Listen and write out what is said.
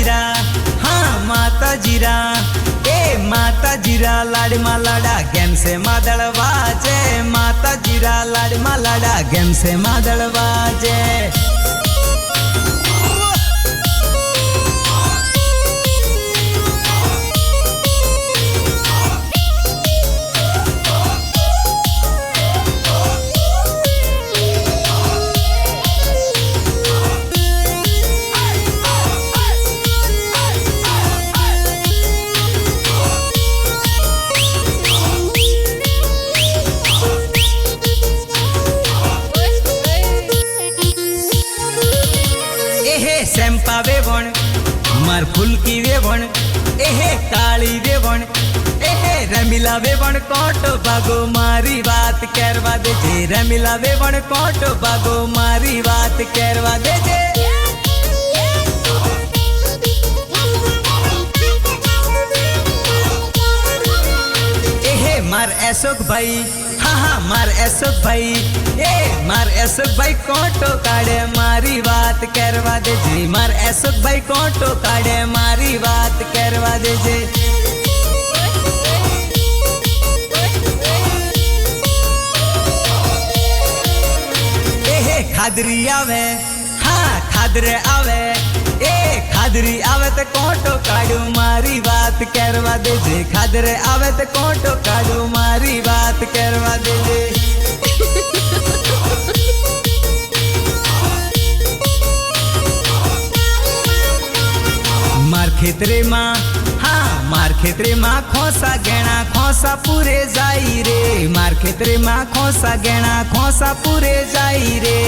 जीरा हाँ माता जीरा ए माता जीरा लाड मा लाडा गेम से मादल वाजे माता जीरा लाड मा लाडा गेम से मादल वाजे सेम्पा वेवण मार फुलकी वेवण एहे काली वेवण एहे रमीला वेवण कोटो भागो मारी बात करवा दे जे रमीला वेवण कोटो भागो मारी बात करवा दे जे एहे मार अशोक भाई हाँ हाँ मार अशोक भाई ए मार अशोक भाई कोटो काढ़े मारी बात करवा दे जी मार अशोक भाई कोटो काढ़े मारी बात करवा दे जी ए खादरी आवे हाँ खादरे आवे ए खादरी आवे तो कोटो काढ़ू मारी बात करवा दे जी खादरे आवे तो कोटो काढ़ू मारी बात करवा दे जी मार खेतरे माँ हाँ मार खेतरे माँ खोसा गहना खोसा पूरे जाई रे मार खेतरे माँ खोसा गहना खोसा पूरे जाई रे